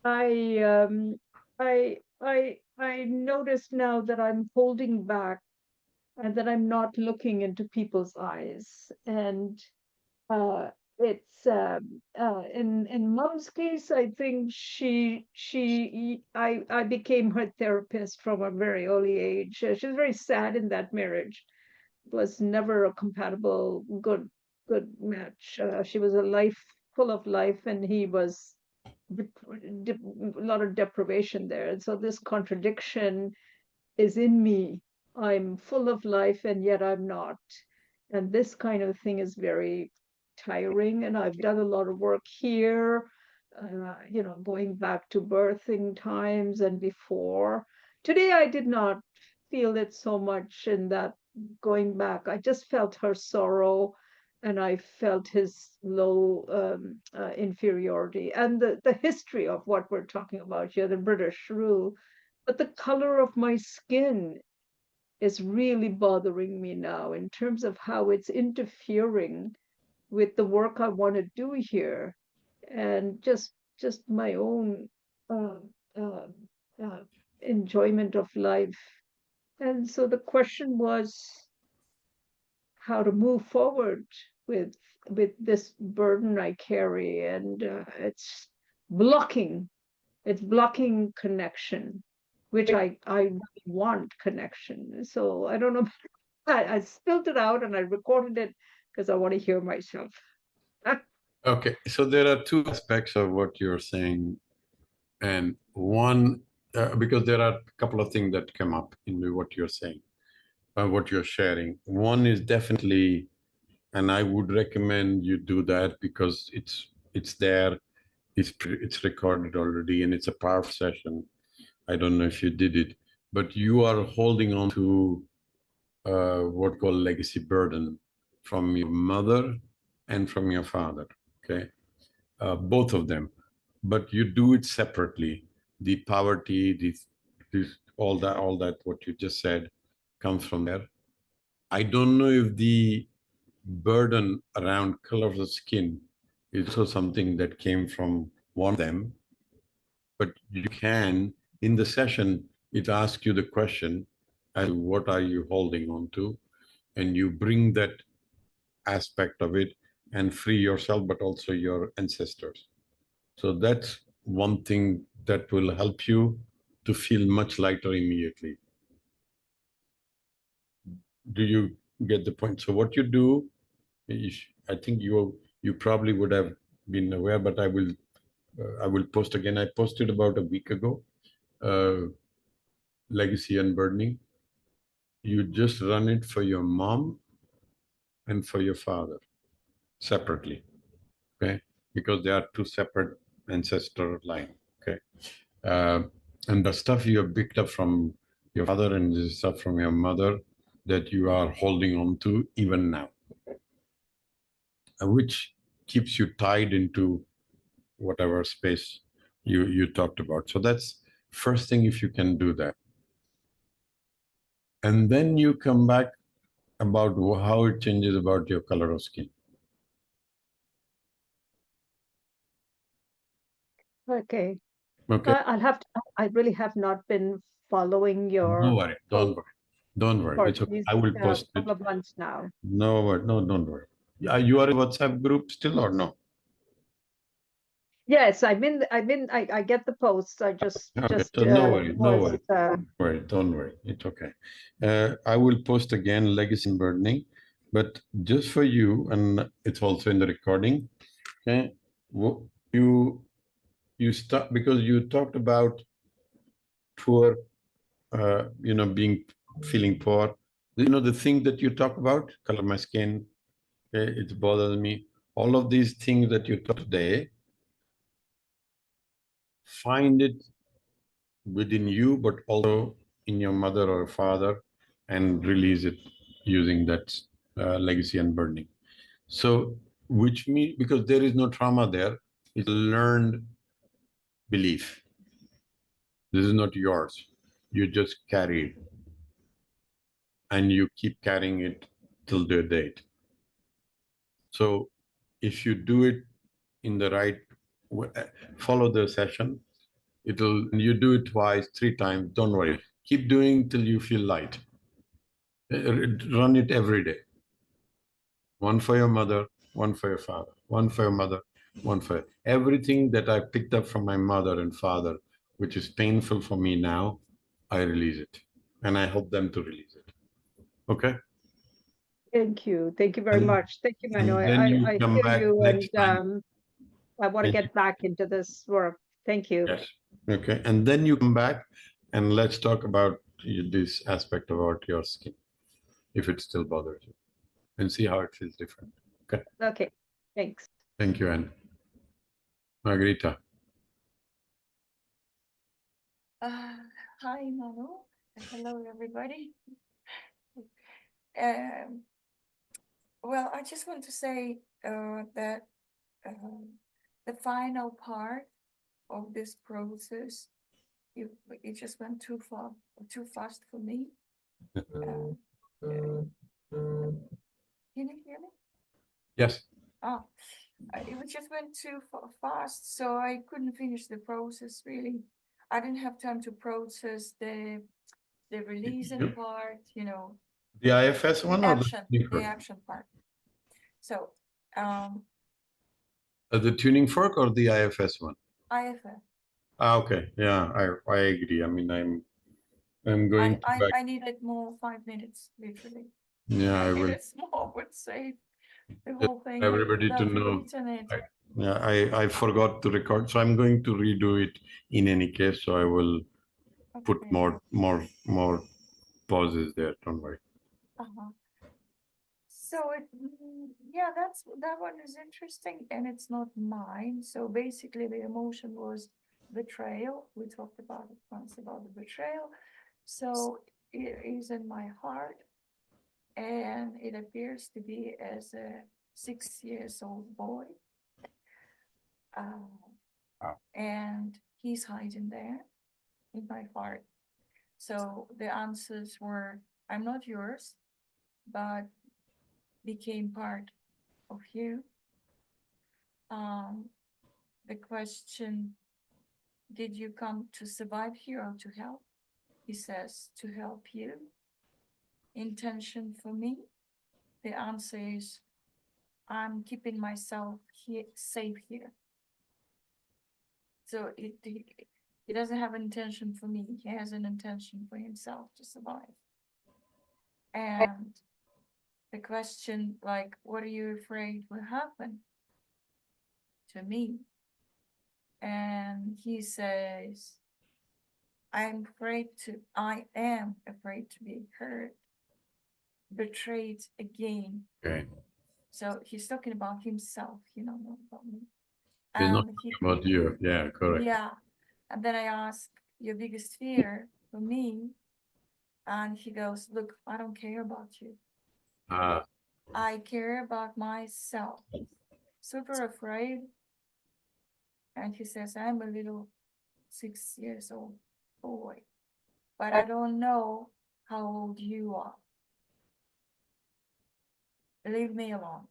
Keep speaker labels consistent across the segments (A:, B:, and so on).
A: I I notice now that I'm holding back and that I'm not looking into people's eyes. And it's in mom's case, I think I became her therapist from a very early age. She was very sad in that marriage. It was never a compatible, good match. She was a life full of life, and he was a lot of deprivation there. And so this contradiction is in me. I'm full of life and yet I'm not. And this kind of thing is very tiring. And I've done a lot of work here, going back to birthing times and before. Today, I did not feel it so much in that going back. I just felt her sorrow and I felt his low inferiority and the history of what we're talking about here, the British rule. But the color of my skin is really bothering me now in terms of how it's interfering with the work I want to do here and just my own uh, uh, uh, enjoyment of life. And so the question was how to move forward with with this burden I carry, and blocking it's blocking connection, which I really want connection. So I don't know. I spilled it out and I recorded it because I want to hear myself.
B: Okay, so there are two aspects of what you're saying, and one, because there are a couple of things that come up in what you're saying, what you're sharing. One is definitely, and I would recommend you do that because it's there, it's recorded already, and it's a powerful session. I don't know if you did it, but you are holding on to what called legacy burden from your mother and from your father. Okay, both of them, but you do it separately. The poverty, this, all that what you just said comes from there. I don't know if the burden around color of the skin is also something that came from one of them, but you can, in the session, it asks you the question as what are you holding on to, and you bring that aspect of it and free yourself, but also your ancestors. So that's one thing that will help you to feel much lighter immediately. Do you get the point? So what you do, I think you probably would have been aware, but I will post again. I posted about a week ago, uh, legacy unburdening. You just run it for your mom and for your father separately, okay? Because they are two separate ancestor line, okay? Uh, and the stuff you have picked up from your father and the stuff from your mother that you are holding on to even now, which keeps you tied into whatever space you talked about. So that's first thing if you can do that. And then you come back about how it changes about your color of skin.
A: Okay.
B: Okay.
A: I'll have to, I really have not been following
B: No
A: your
B: worry.
A: post
B: Don't worry. Don't worry.
A: for
B: It's okay.
A: these
B: I will post it.
A: couple of months now.
B: No worry. No, don't worry. You are in WhatsApp group still or no?
A: Yes, I get the posts. I
B: Okay.
A: just
B: So no worry. No
A: was
B: worry. Don't worry. Don't worry. It's okay. I will post again legacy and burdening, but just for you, and it's also in the recording. Okay. You you start because you talked about poor, being feeling poor. The thing that you talk about, color my skin, okay, it bothers me. All of these things that you talk today, find it within you, but also in your mother or father, and release it using that legacy and burning. So, which means because there is no trauma there, it's a learned belief. This is not yours. You just carry it, and you keep carrying it till the date. So if you do it in the right way, follow the session, You do it twice, 3 times, don't worry. Keep doing till you feel light. Run it every day. One for your mother, one for your father, one for your mother, one for everything that I picked up from my mother and father, which is painful for me now, I release it. And I help them to release it. Okay?
A: Thank you. Thank you very
B: And,
A: much. Thank you, Manu.
B: and then you
A: I
B: come
A: hear
B: back
A: you,
B: next
A: and
B: time.
A: I want to
B: And
A: get back into this work. Thank you.
B: yes. Okay. And then you come back and let's talk about this aspect about your skin, if it still bothers you, and see how it feels different. Okay.
A: Okay. Thanks.
B: Thank you, Anne. Margarita.
C: Hi, Manu. Hello, everybody. Um, well, I just want to say that the final part of this process, it just went too far, too fast for me. Can you hear me?
B: Yes.
C: Oh, it just went too fast, so I couldn't finish the process. Really, I didn't have time to process the releasing part.
B: The IFS one or
C: the action part. So,
B: the tuning fork or the IFS one?
C: IFS.
B: Okay. Yeah, I agree. I mean, I'm going to back.
C: I needed more 5 minutes, literally.
B: Yeah, I will.
C: It's more would save the whole thing.
B: Everybody to know. Yeah, I forgot to record, so I'm going to redo it in any case. So I will put more pauses there. Don't worry.
C: So yeah, that one is interesting, and it's not mine. So basically, the emotion was betrayal. We talked about it once about the betrayal. So it is in my heart, and it appears to be as a 6 years old boy. And he's hiding there in my heart. So the answers were, I'm not yours, but became part of you. The question, did you come to survive here or to help? He says, to help you. Intention for me, the answer is, I'm keeping myself safe here. So he doesn't have an intention for me. He has an intention for himself to survive. And the question, like, what are you afraid will happen to me? And he says, I am afraid to be hurt, betrayed again.
B: Okay.
C: So he's talking about himself, not about me.
B: He's not talking about you. Yeah, correct.
C: Yeah. And then I ask, your biggest fear for me? And he goes, look, I don't care about you. I care about myself. Super afraid. And he says, I'm a little 6 years old boy, but I don't know how old you are. Leave me alone.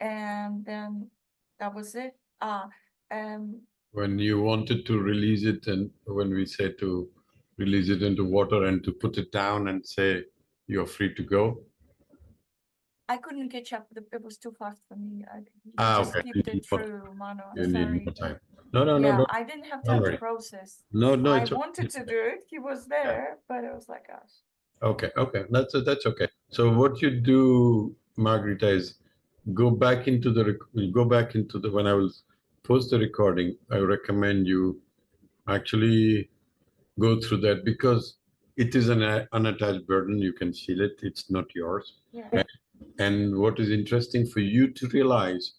C: And then that was it.
B: When you wanted to release it, and when we say to release it into water and to put it down and say you're free to go,
C: I couldn't catch up. It was too fast for me.
B: okay.
C: Skipped it through, Mano.
B: You
C: Sorry.
B: need more time. No.
C: I didn't have time to process.
B: No,
C: I
B: it's
C: wanted to do it. He was there, but I was like, gosh.
B: Okay. That's okay. So what you do, Margarita, is go back into the when I will post the recording. I recommend you actually go through that because it is an unattached burden. You can feel it. It's not yours.
C: Yeah.
B: And what is interesting for you to realize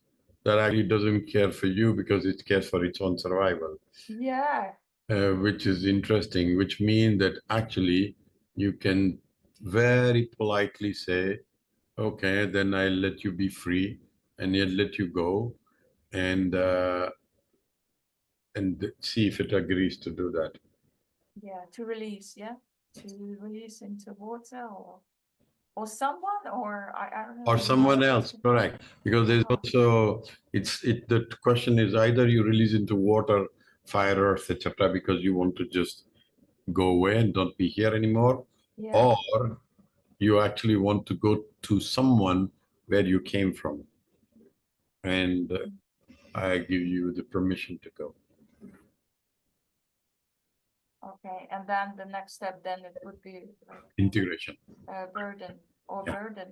B: that actually doesn't care for you because it cares for its own survival.
C: Yeah.
B: Which is interesting, which means that actually you can very politely say, okay, then I'll let you be free and yet let you go and see if it agrees to do that.
C: Yeah, to release, to release into water or someone, or I don't know.
B: Or someone else, correct? Because there's also the question is either you release into water fires, etc., because you want to just go away and don't be here anymore,
C: Yeah.
B: or you actually want to go to someone where you came from, and I give you the permission to go.
C: Okay, and then the next step, then it would be like
B: Integration.
C: burden or
B: Yeah.
C: burden,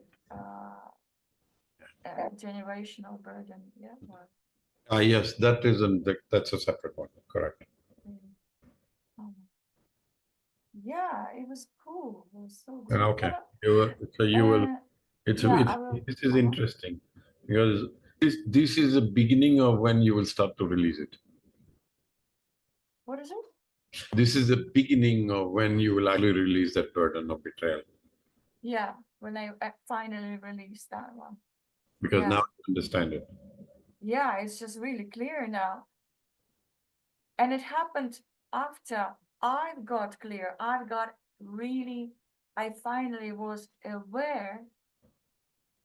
C: generational burden, yeah. Or,
B: Yes, that's a separate one. Correct.
C: um, yeah, it was cool. It was so good.
B: Okay. So
C: Yeah, I will.
B: this is interesting because this is the beginning of when you will start to release it.
C: What is it?
B: This is the beginning of when you will actually release that burden of betrayal.
C: Yeah, when I finally released that one.
B: Because
C: Yeah.
B: now you understand it.
C: Yeah, it's just really clear now. And it happened after I got clear. I finally was aware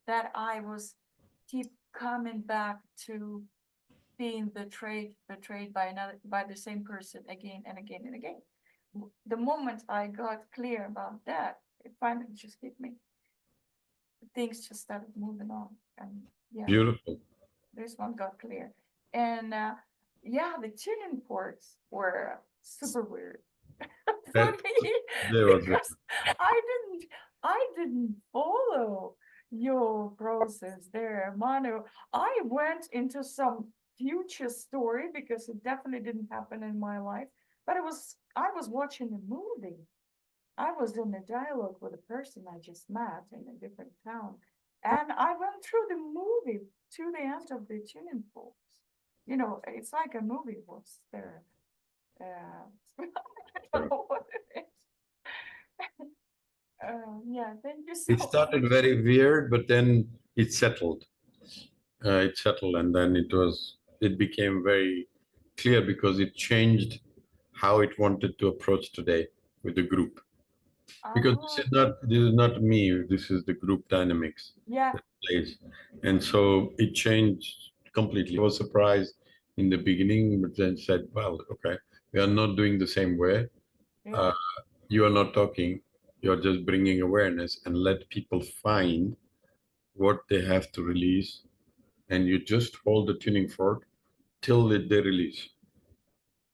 C: that I was keep coming back to being betrayed by the same person again and again and again. The moment I got clear about that, it finally just hit me. Things just started moving on, and yeah,
B: Beautiful.
C: this one got clear. And yeah, the tuning ports were super weird for me because I didn't follow your process there, Manu. I went into some future story because it definitely didn't happen in my life, but I was watching a movie. I was in a dialogue with a person I just met in a different town, and I went through the movie to the end of the tuning forks. You know, it's like a movie was there. I don't know what it is. Yeah, thank you so
B: It started
C: much.
B: very weird, but then it settled. And then it became very clear because it changed how it wanted to approach today with the group. Because this is not me, this is the group dynamics
C: Yeah,
B: that plays. And so it changed completely. I was surprised in the beginning, but then said, well, okay, we are not doing the same way.
C: yeah.
B: You are not talking, you're just bringing awareness and let people find what they have to release. And you just hold the tuning fork till they release.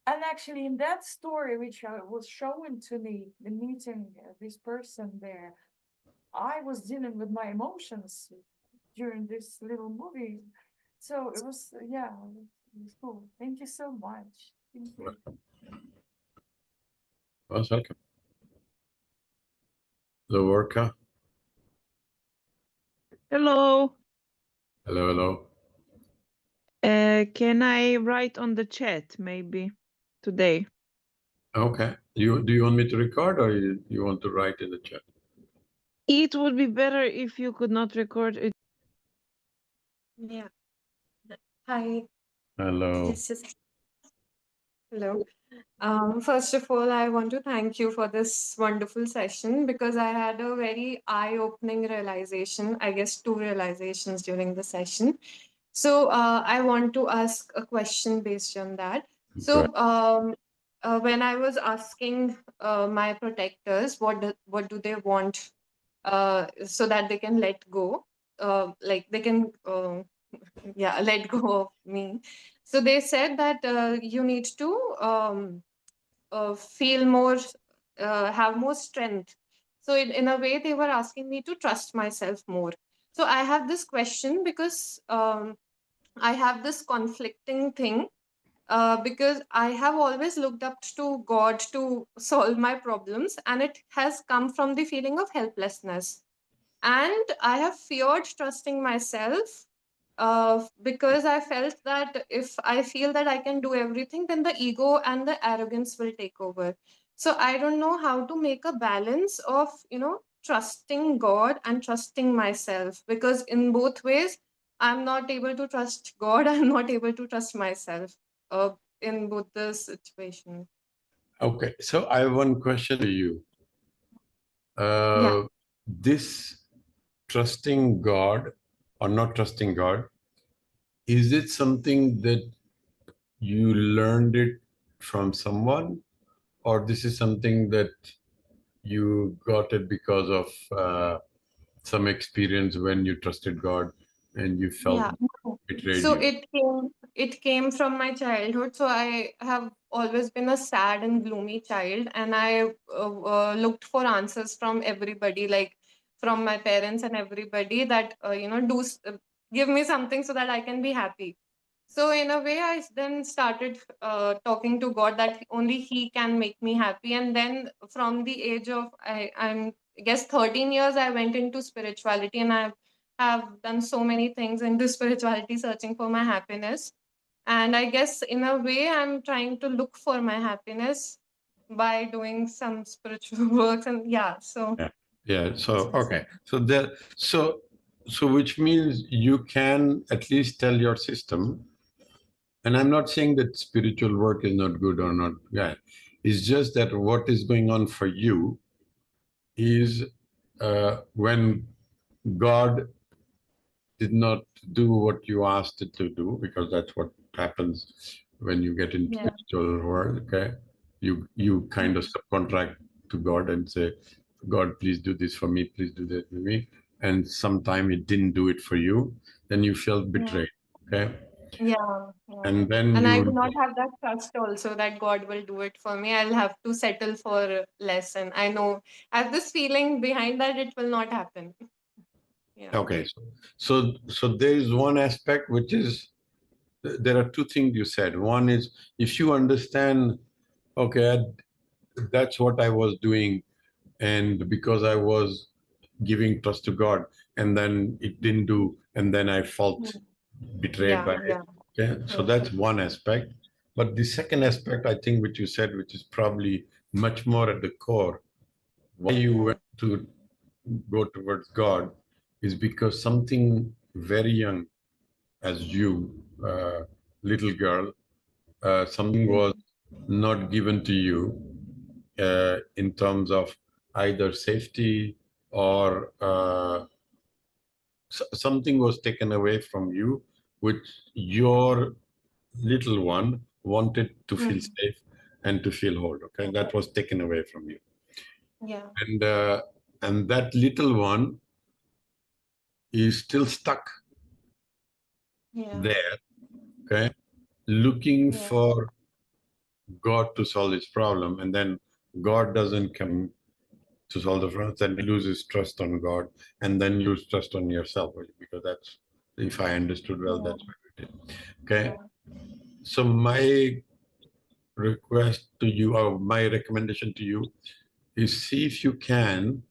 C: And actually, in that story, which was shown to me, the meeting this person there, I was dealing with my emotions during this little movie. So it was, yeah, it was cool. Thank you so much. Thank you.
B: Most welcome. Lovorka.
A: Hello.
B: Hello, hello.
A: Can I write on the chat maybe today?
B: Okay. Do you want me to record or you want to write in the chat?
A: It would be better if you could not record it.
D: Yeah. Hi.
B: Hello.
D: It's just hello. First of all, I want to thank you for this wonderful session because I had a very eye-opening realization, I guess two realizations during the session. So I want to ask a question based on that. So when I was asking my protectors what do they want so that they can let go, like they can yeah, let go of me. So they said that you need to feel more, have more strength. So in a way, they were asking me to trust myself more. So I have this question because I have this conflicting thing. Because I have always looked up to God to solve my problems, and it has come from the feeling of helplessness. And I have feared trusting myself because I felt that if I feel that I can do everything, then the ego and the arrogance will take over. So I don't know how to make a balance of, trusting God and trusting myself, because in both ways, I'm not able to trust God. I'm not able to trust myself uh, in both the situations.
B: Okay. So I have one question to you.
D: Yeah.
B: This trusting God or not trusting God, is it something that you learned it from someone, or this is something that you got it because of some experience when you trusted God and you felt
D: Yeah.
B: betrayed
D: So
B: you?
D: it came from my childhood. So I have always been a sad and gloomy child, and I looked for answers from everybody, like from my parents and everybody, that give me something so that I can be happy. So in a way, then started talking to God that only He can make me happy. And then from the age of I guess 13 years, I went into spirituality, and I have done so many things into spirituality, searching for my happiness. And I guess in a way, I'm trying to look for my happiness by doing some spiritual works. And yeah, so
B: Yeah. Yeah. So,
D: that's
B: okay. So which means you can at least tell your system, and I'm not saying that spiritual work is not good or not. Yeah. It's just that what is going on for you is when God did not do what you asked it to do, because that's what happens when you get into
D: yeah.
B: spiritual world. Okay, you kind of subcontract to God and say, God, please do this for me, please do that for me, and sometime it didn't do it for you, then you felt
D: Yeah.
B: betrayed. Okay,
D: Yeah, yeah.
B: and then
D: And I
B: you
D: do not have that trust also that God will do it for me. I'll have to settle for less. And I know I have this feeling behind that it will not happen. Yeah.
B: okay. So there is one aspect which is, there are two things you said. One is, if you understand, okay, that's what I was doing, and because I was giving trust to God, and then it didn't do, and then I felt
D: Mm.
B: betrayed by
D: Yeah,
B: it.
D: yeah.
B: Okay, so
D: Yes.
B: that's one aspect. But the second aspect, I think, which you said, which is probably much more at the core, why you
D: Yeah.
B: went to go towards God, is because something very young, as you, little girl, something was
D: Mhm.
B: not given to you in terms of either safety or something was taken away from you, which your little one wanted to feel
D: Mhm.
B: safe and to feel whole. Okay, that was taken away from you,
D: Yeah.
B: and and that little one is still stuck
D: Yeah.
B: there. Okay, looking
D: Yeah.
B: for God to solve his problem, and then God doesn't come to solve the problem. Then he loses trust on God, and then you lose trust on yourself, because that's, if I understood well,
D: Yeah.
B: that's what it is. Okay,
D: Yeah.
B: so my request to you, or my recommendation to you, is see if you can.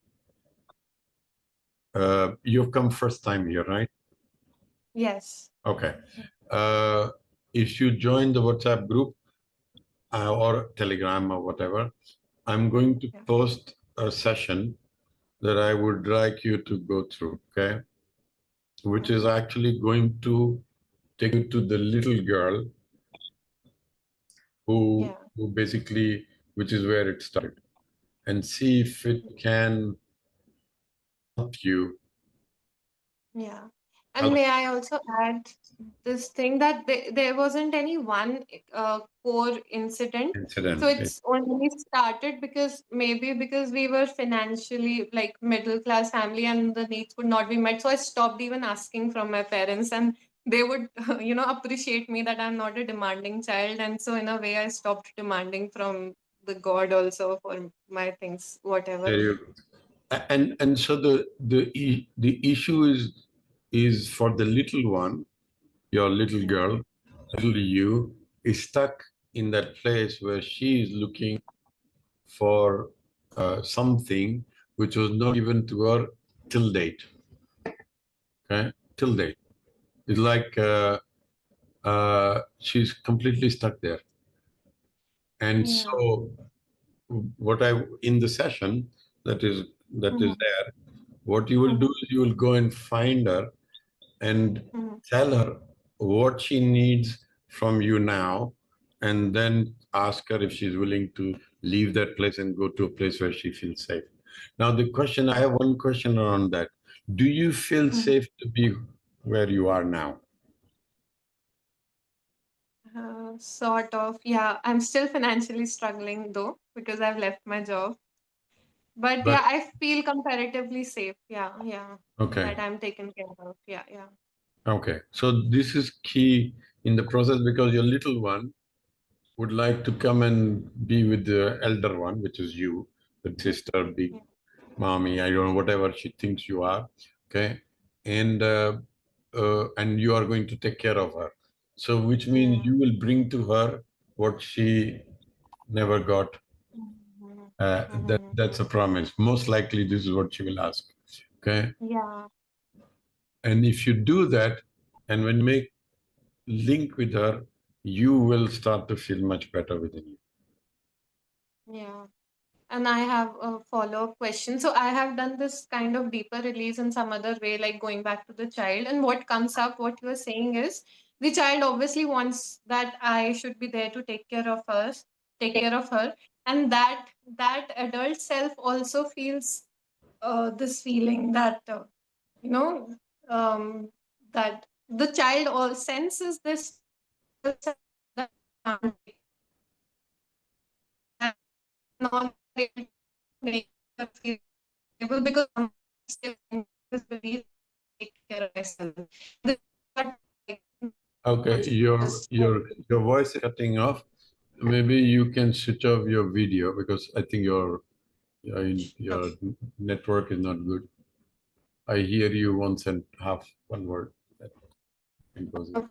B: You've come first time here, right?
D: Yes.
B: Okay. Uh, if you join the WhatsApp group or Telegram or whatever, I'm going to
D: Yeah.
B: post a session that I would like you to go through, okay? Which is
D: Okay.
B: actually going to take you to the little girl who,
D: Yeah.
B: who basically, which is where it started, and see if it can help you.
D: Yeah. And
B: Help
D: may I also add this thing that there wasn't any one core incident. So
B: incident.
D: it's only started because maybe because we were financially like middle class family and the needs could not be met. So I stopped even asking from my parents, and they would, appreciate me that I'm not a demanding child. And so in a way, I stopped demanding from the God also for my things, whatever.
B: There you go. And so the issue is for the little one, your little
D: Yeah.
B: girl, little you, is stuck in that place where she is looking for something which was not given to her till date. Okay, till date. It's like she's completely stuck there. And
D: Yeah.
B: so, what I, in the session that is
D: Mhm.
B: there, what you will do
D: Mhm.
B: is you will go and find her and
D: Mhm.
B: tell her what she needs from you now, and then ask her if she's willing to leave that place and go to a place where she feels safe. Now, the question, I have one question around that. Do you feel
D: Mhm.
B: safe to be where you are now?
D: sort of. Yeah, I'm still financially struggling though because I've left my job. But
B: But
D: yeah, I feel comparatively safe. Yeah, yeah.
B: okay,
D: That I'm taken care of. Yeah, yeah.
B: okay. So this is key in the process because your little one would like to come and be with the elder one, which is you, the sister, big
D: Yeah.
B: mommy, I don't know, whatever she thinks you are. Okay. And you are going to take care of her. So which means
D: Yeah.
B: you will bring to her what she never got.
D: Mhm.
B: That
D: Mhm.
B: that's a promise. Most likely this is what she will ask. Okay.
D: Yeah,
B: And if you do that, and when you make link with her, you will start to feel much better within you.
D: yeah. And I have a follow-up question. So I have done this kind of deeper release in some other way, like going back to the child. And what comes up, what you are saying is the child obviously wants that I should be there to take care of us, take care of her. And that adult self also feels this feeling that you know um, that the child all senses this that can't not able to make her feel able because I'm still in this belief take care of myself. This is what I
B: Okay,
D: just
B: your voice is cutting off. Maybe you can switch off your video because I think your network is not good. I hear you once and half one word. That goes in.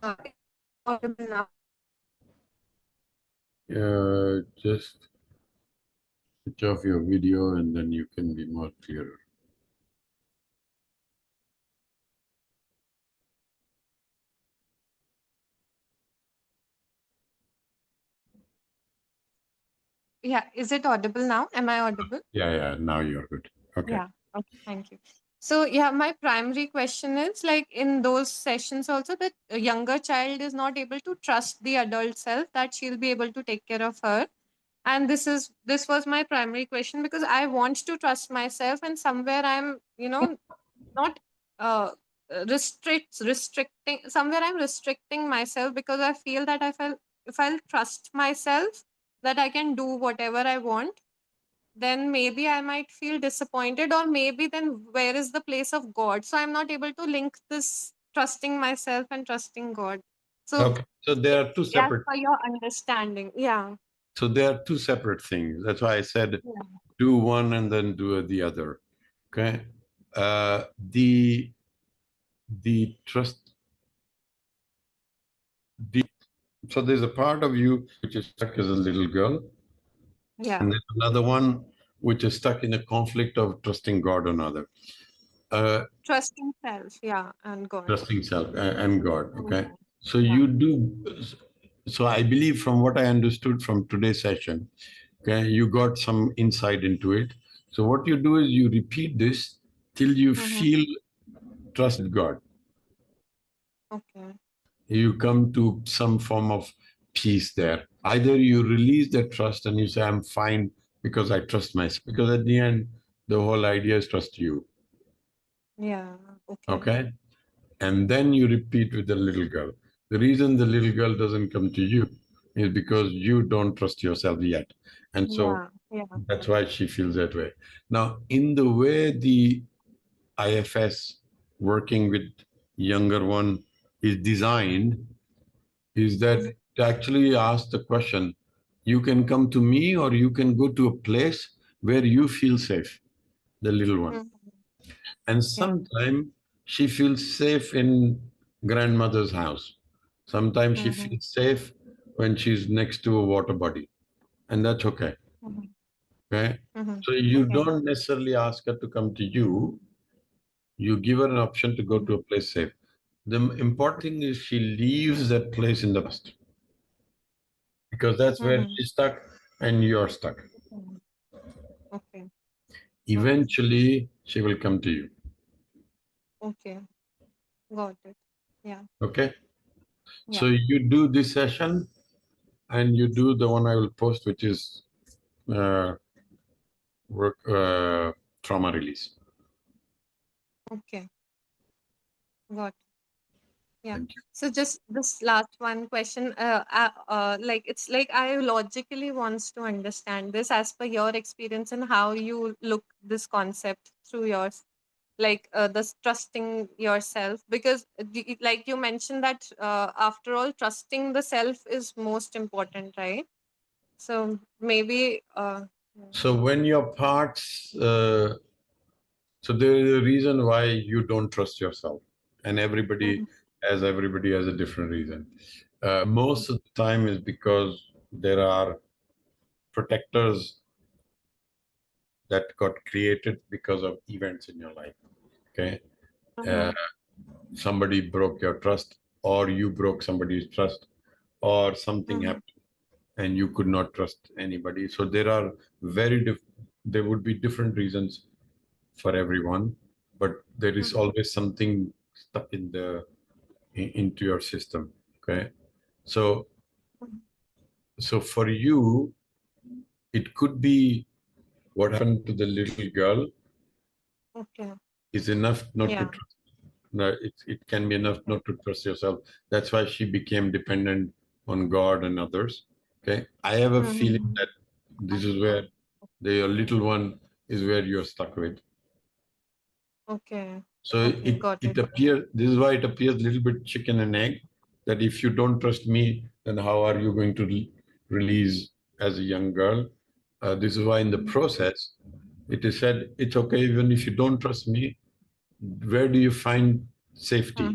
D: uh, audible now.
B: Just switch off your video and then you can be more clearer.
D: Yeah, is it audible now? Am I audible?
B: Yeah, yeah. Now you're good. Okay.
D: Yeah. Okay. Thank you. So yeah, my primary question is like in those sessions also that a younger child is not able to trust the adult self that she'll be able to take care of her. And this was my primary question because I want to trust myself and somewhere I'm, not restricting somewhere I'm restricting myself because I feel that if I'll trust myself that I can do whatever I want, then maybe I might feel disappointed, or maybe then where is the place of God? So I'm not able to link this trusting myself and trusting God. So
B: Okay. So there are two
D: as
B: separate.
D: per your understanding, yeah.
B: So there are two separate things. That's why I said
D: Yeah.
B: do one and then do the other. Okay. Uh, the the trust. The So there's a part of you which is stuck as a little girl,
D: Yeah.
B: and there's another one which is stuck in a conflict of trusting God or another. Uh,
D: Trusting self, yeah, and God.
B: Trusting self and God. Okay.
D: Mhm.
B: So
D: Yeah.
B: you do. So I believe from what I understood from today's session, okay, you got some insight into it. So what you do is you repeat this till you
D: Hmm.
B: feel trust God.
D: Okay.
B: You come to some form of peace there. Either you release that trust and you say, I'm fine because I trust myself. Because at the end, the whole idea is trust you.
D: Yeah. Okay.
B: Okay. And then you repeat with the little girl. The reason the little girl doesn't come to you is because you don't trust yourself yet. And so
D: Yeah. Yeah.
B: that's why she feels that way. Now, in the way the IFS working with younger one is designed, is that to actually ask the question, you can come to me or you can go to a place where you feel safe, the little one.
D: Mhm.
B: And
D: Yeah.
B: sometimes she feels safe in grandmother's house. Sometimes she
D: Mhm.
B: feels safe when she's next to a water body, and that's okay.
D: Mhm.
B: Okay.
D: Mhm.
B: So you
D: Okay.
B: don't necessarily ask her to come to you. You give her an option to go
D: Mhm.
B: to a place safe. The important thing is she leaves that place in the past because that's where
D: Mhm.
B: she's stuck and you're stuck.
D: Mhm. Okay. Okay.
B: Eventually, she will come to you.
D: Okay. Got it. Yeah.
B: Okay. So
D: Yeah.
B: you do this session and you do the one I will post, which is uh, work trauma release.
D: Okay. Got it. Yeah.
B: Thank you.
D: So just this last one question, like it's like I logically wants to understand this as per your experience and how you look this concept through yours, like this trusting yourself, because like you mentioned that after all, trusting the self is most important, right? So maybe
B: So when your parts, so there is a reason why you don't trust yourself, and everybody has a different reason. Most of the time is because there are protectors that got created because of events in your life. Okay, somebody broke your trust, or you broke somebody's trust, or something happened and you could not trust anybody. So there are there would be different reasons for everyone, but there is always something stuck into your system. Okay, so for you, it could be what happened to the little girl
D: okay,
B: is enough not to
D: yeah,
B: trust. No, it can be enough not to trust yourself. That's why she became dependent on God and others. Okay, I have a feeling that this is where your little one is where you're stuck with.
D: okay,
B: So
D: okay,
B: it
D: got
B: it
D: it.
B: appears, this is why it appears a little bit chicken and egg, that if you don't trust me, then how are you going to release as a young girl? This is why in the process, it is said, it's okay even if you don't trust me. Where do you find safety?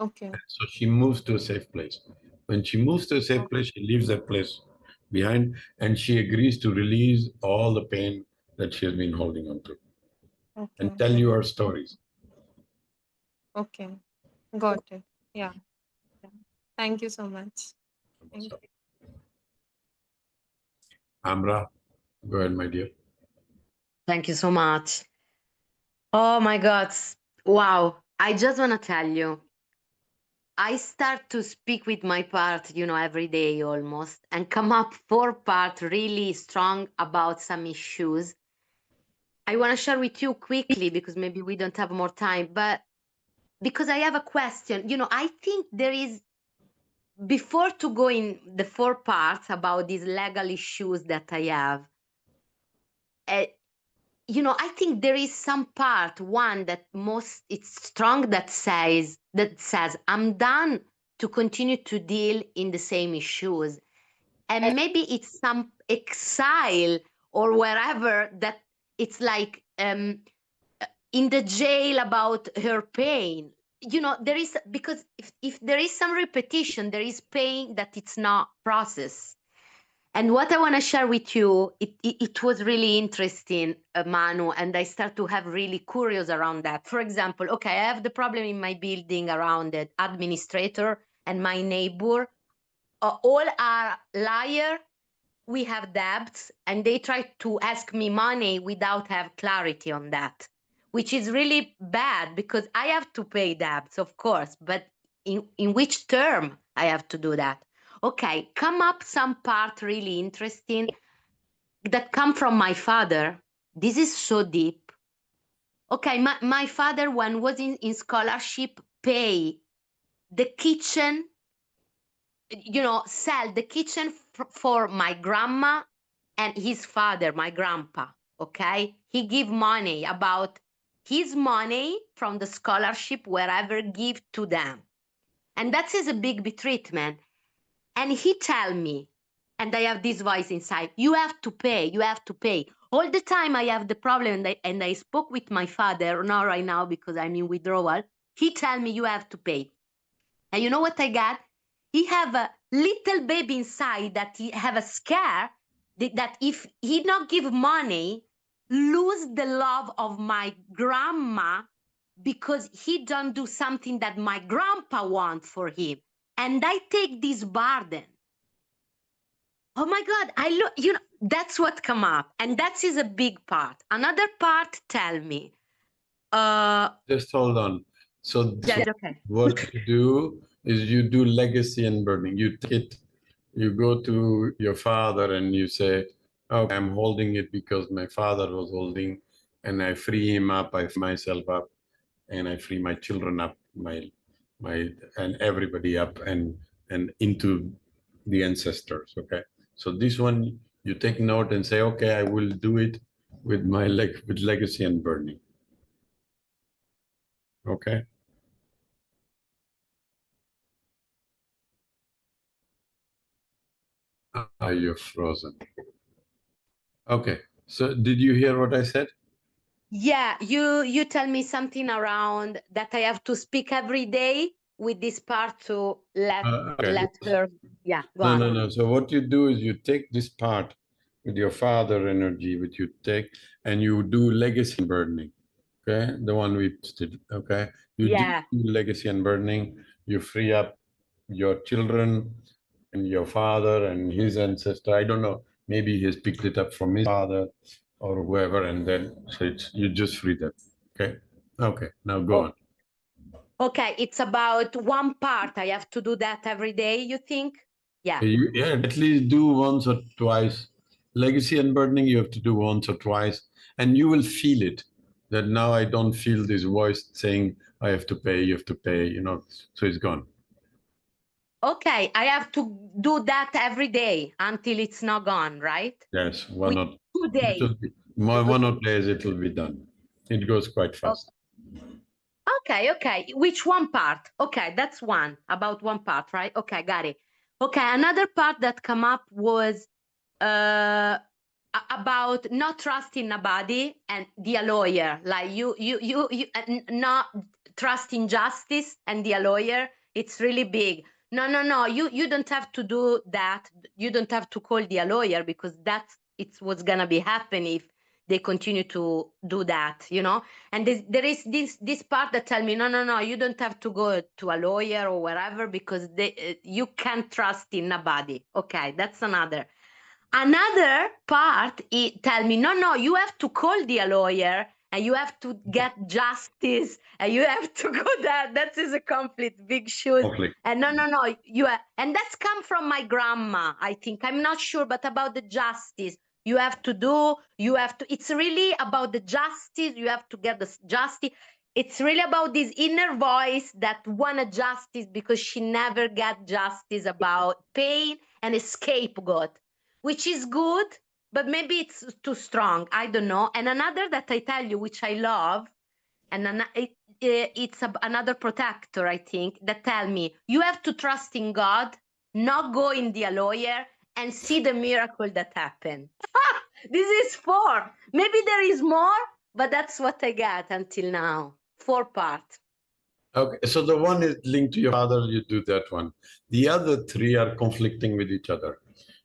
D: Okay,
B: So she moves to a safe place. When she moves to a safe place, she leaves that place behind, and she agrees to release all the pain that she has been holding on to and
D: okay,
B: tell you her stories.
D: okay, got it. Yeah, yeah. Thank you so much. Thank you.
B: Amra, go ahead, my dear.
E: Thank you so much. Oh my God. Wow. I just want to tell you, I start to speak with my part, every day almost, and come up 4 part really strong about some issues. I want to share with you quickly because maybe we don't have more time, but because I have a question, I think there is, before to go in the 4 parts about these legal issues that I have, uh, I think there is some part, one that most it's strong, that says I'm done to continue to deal in the same issues. And maybe it's some exile or wherever, that it's like in the jail about her pain. There is, because if there is some repetition, there is pain that it's not processed. And what I want to share with you, it was really interesting, Manu, and I start to have really curious around that. For example, okay, I have the problem in my building around the administrator and my neighbor. All are liar. We have debts, and they try to ask me money without have clarity on that, which is really bad because I have to pay debts, of course, but in which term I have to do that? Okay, come up some part really interesting that come from my father. This is so deep. Okay, my father, when was in scholarship, pay the kitchen, sell the kitchen for my grandma and his father, my grandpa. Okay, he give money, about his money from the scholarship, wherever, give to them, and that is a big betreatment. And he tell me, and I have this voice inside, you have to pay, you have to pay. All the time I have the problem, and I spoke with my father, not right now because I'm in withdrawal. He tell me you have to pay. And you know what I got? He have a little baby inside that he have a scare that if he not give money, lose the love of my grandma because he don't do something that my grandpa want for him. And I take this burden. Oh my God, I look, that's what come up. And that is a big part. Another part, tell me.
B: Just hold on. So
E: Yeah, okay.
B: what you do is you do legacy unburdening. You take it, you go to your father and you say, okay, I'm holding it because my father was holding, and I free him up, I free myself up, and I free my children up, my and everybody up and into the ancestors. Okay, so this one you take note and say, okay, I will do it with my with legacy unburdening. Okay. You're frozen. Okay. So did you hear what I said?
E: Yeah, you tell me something around that I have to speak every day with this part to let her. Yeah, go on.
B: No. So what you do is you take this part with your father energy, which you take, and you do legacy unburdening. Okay, the one we did. Okay, you do legacy unburdening. You free up your children and your father and his ancestor. I don't know. Maybe he's picked it up from his father or whoever, and then so you just free them. Okay. Okay. Now go on.
E: Okay, it's about one part. I have to do that every day, you think? Yeah.
B: Yeah, at least do once or twice. Legacy unburdening, you have to do once or twice, and you will feel it. That now I don't feel this voice saying I have to pay, you have to pay, so it's gone.
E: Okay, I have to do that every day until it's not gone, right?
B: Yes, one or
E: 2 days.
B: One or 2 days it will be done. It goes quite fast.
E: Okay. Which one part? Okay, that's one, about one part, right? Okay, got it. Okay, another part that come up was about not trusting nobody and be a lawyer. Like you not trusting justice and be a lawyer. It's really big. No. You don't have to do that. You don't have to call the lawyer because it's what's gonna be happen if they continue to do that, And there is this part that tell me, no, you don't have to go to a lawyer or wherever because you can't trust in nobody. Okay, that's another. Another part tell me, no, you have to call the lawyer and you have to get justice and you have to go there. That is a conflict, big shoes.
B: Conflict.
E: And no, and that's come from my grandma, I think. I'm not sure, but about the justice. It's really about the justice. You have to get the justice. It's really about this inner voice that wanted justice because she never got justice about pain and a scapegoat, which is good, but maybe it's too strong. I don't know. And another that I tell you, which I love, and it's another protector, I think, that tell me, you have to trust in God, not go in the lawyer, and see the miracle that happen. This is 4. Maybe there is more, but that's what I got until now. 4 parts.
B: Okay, so the one is linked to your father, you do that one. The other 3 are conflicting with each other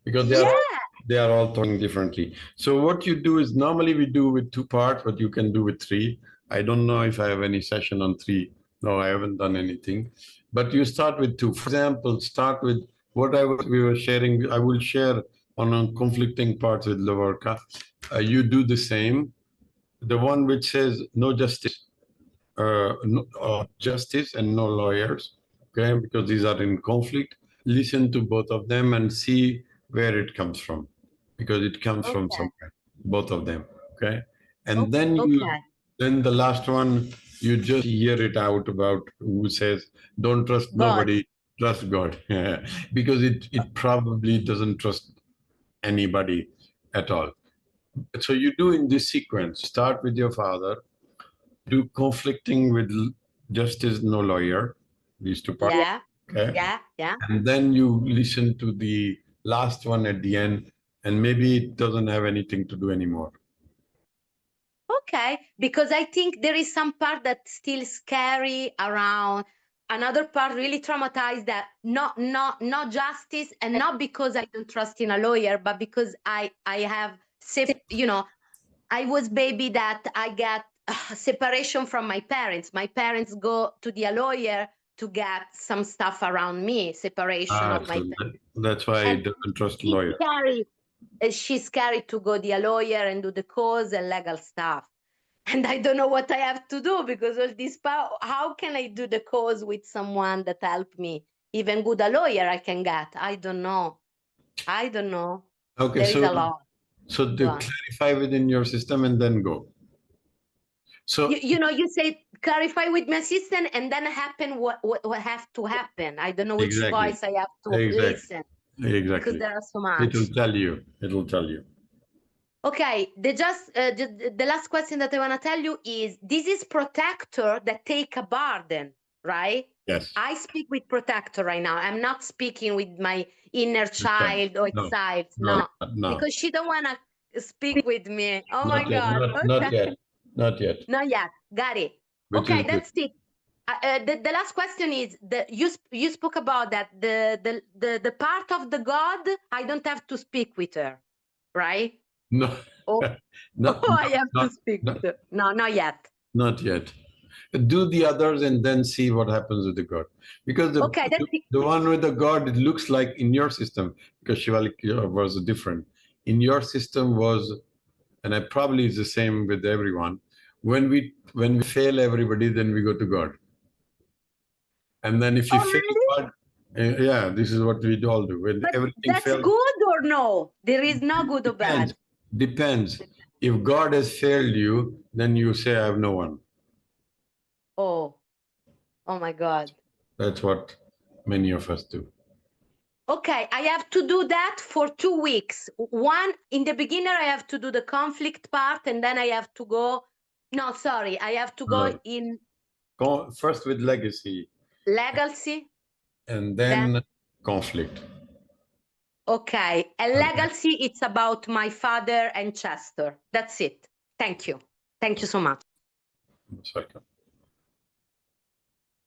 B: because they are all talking differently. So what you do is normally we do with 2 parts, but you can do with 3. I don't know if I have any session on 3. No, I haven't done anything. But you start with 2. For example, start with what we were sharing. I will share on conflicting parts with Lavarka. You do the same. The one which says no justice. Justice and no lawyers, okay, because these are in conflict. Listen to both of them and see where it comes from, because it comes from somewhere, both of them, okay? And then then the last one, you just hear it out about who says, don't trust nobody, trust God, because it probably doesn't trust anybody at all. So you do in this sequence, start with your father, do conflicting with justice, no lawyer, these 2 parts.
E: Yeah.
B: And then you listen to the last one at the end, and maybe it doesn't have anything to do anymore.
E: Okay, because I think there is some part that's still scary around. Another part really traumatized, that not justice, and not because I don't trust in a lawyer, but because I have, I was baby that I got separation from my parents. My parents go to the lawyer to get some stuff around me, separation of my parents.
B: That's why I don't trust lawyer.
E: She's scary to go to a lawyer and do the cause and legal stuff. And I don't know what I have to do because all this power. How can I do the cause with someone that help me? Even good a lawyer I can get. I don't know.
B: Okay,
E: there is a lot.
B: So to clarify within your system and then go. So
E: you say clarify with my assistant, and then happen what have to happen. I don't know which
B: Exactly.
E: voice I have to
B: Exactly.
E: listen because
B: Exactly.
E: there are so
B: It will
E: much.
B: tell you. It will tell you.
E: Okay, the last question that I want to tell you is, this is protector that take a burden, right?
B: Yes.
E: I speak with protector right now. I'm not speaking with my inner
B: Understand.
E: child or
B: No.
E: exile,
B: No.
E: no,
B: No.
E: because she don't want to speak with me. Oh my
B: Not yet.
E: God.
B: Not
E: Okay.
B: yet. Not yet.
E: Not yet. Got it.
B: Which
E: Okay,
B: is good.
E: that's it. The last question is, you spoke about that the part of the God, I don't have to speak with her, right?
B: No.
E: Oh,
B: No.
E: oh, I have to
B: Not,
E: speak
B: not,
E: with her. No, not yet.
B: not yet. Do the others and then see what happens with the God. Because
E: Okay, that's it.
B: the one with the God, it looks like in your system, because Shivalik was different. In your system was, and I probably is the same with everyone. When we fail everybody, then we go to God. And then if you
E: Oh,
B: fail
E: really?
B: God, yeah, this is what we all do. When
E: But
B: everything
E: that's
B: fails,
E: good or no? There is no good or
B: depends.
E: bad.
B: Depends. If God has failed you, then you say, I have no one.
E: Oh, oh my God.
B: That's what many of us do.
E: Okay, I have to do that for 2 weeks. One, in the beginner, I have to do the conflict part, and then I have to go. No, sorry, I have to go in
B: First with legacy,
E: legacy.
B: and
E: Then,
B: then conflict.
E: okay, and
B: Okay.
E: legacy, it's about my father and Chester. That's it. Thank you. Thank you so much.
B: Second.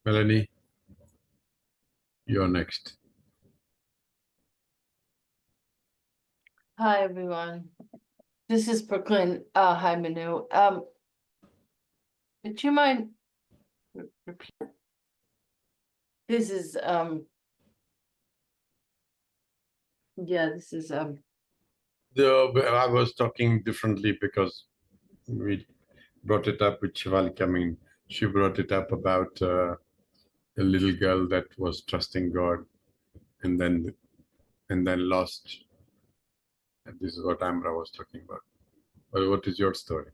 B: Melanie, you're next.
C: Hi, everyone. This is Brooklyn. Hi, Manu. Would you mind repeat? This is, yeah, this is,
B: I was talking differently because we brought it up with Shivalik. I mean, she brought it up about a little girl that was trusting God and then lost. And this is what Amra was talking about. Well, what is your story?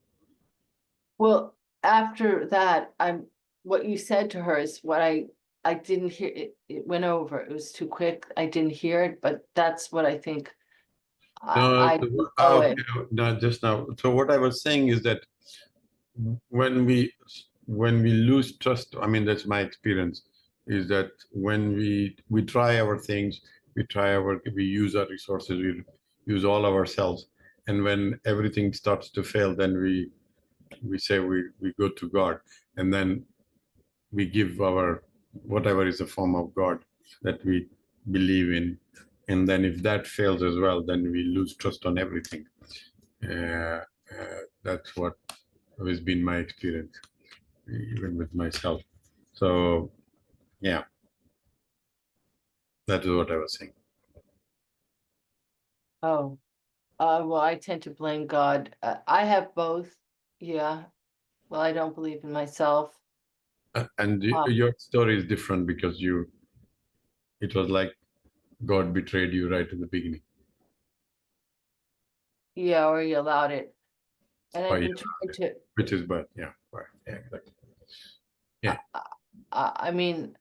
C: well, after that, what you said to her is what I didn't hear. It went over. It was too quick. I didn't hear it, but that's what I think. I know
B: okay,
C: it.
B: no, just now. So what I was saying is that when we lose trust, I mean, that's my experience, is that when we try our things, we use our resources, we use all of ourselves, and when everything starts to fail, then we say we go to God, and then we give our whatever is the form of God that we believe in, and then if that fails as well, then we lose trust on everything. That's what has been my experience, even with myself. So, yeah, that is what I was saying.
C: Oh, well, I tend to blame God. I have both. Yeah. Well, I don't believe in myself.
B: And your story is different because it was like God betrayed you right in the beginning.
C: Yeah, or you allowed it. And
B: Or
C: I've
B: you
C: been trying to,
B: which is bad. Yeah, right. Yeah, exactly. Yeah.
C: I mean,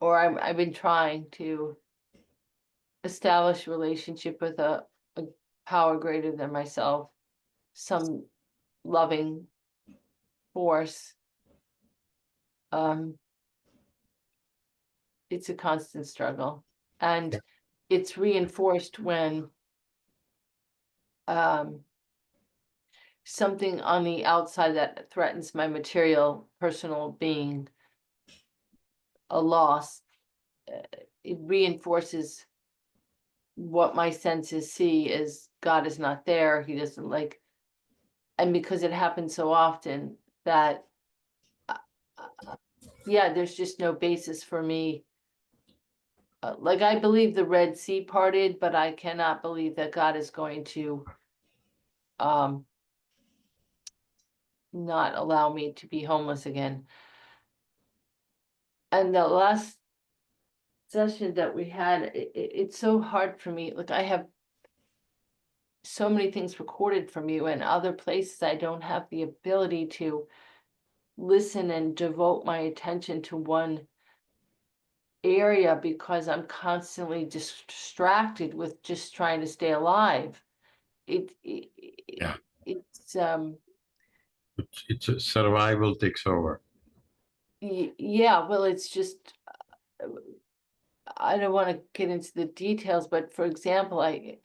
C: or I've been trying to establish a relationship with a power greater than myself, some loving force. It's a constant struggle, and it's reinforced when something on the outside that threatens my material personal being, a loss, it reinforces what my senses see is God is not there. He doesn't like, and because it happens so often that yeah, there's just no basis for me. Like I believe the Red Sea parted, but I cannot believe that God is going to not allow me to be homeless again. And the last session that we had, it's so hard for me. Like I have so many things recorded from you, and other places I don't have the ability to listen and devote my attention to one area because I'm constantly distracted with just trying to stay alive.
B: Yeah.
C: It's
B: It's a survival takes over.
C: yeah, well, it's just I don't want to get into the details, but for example, I've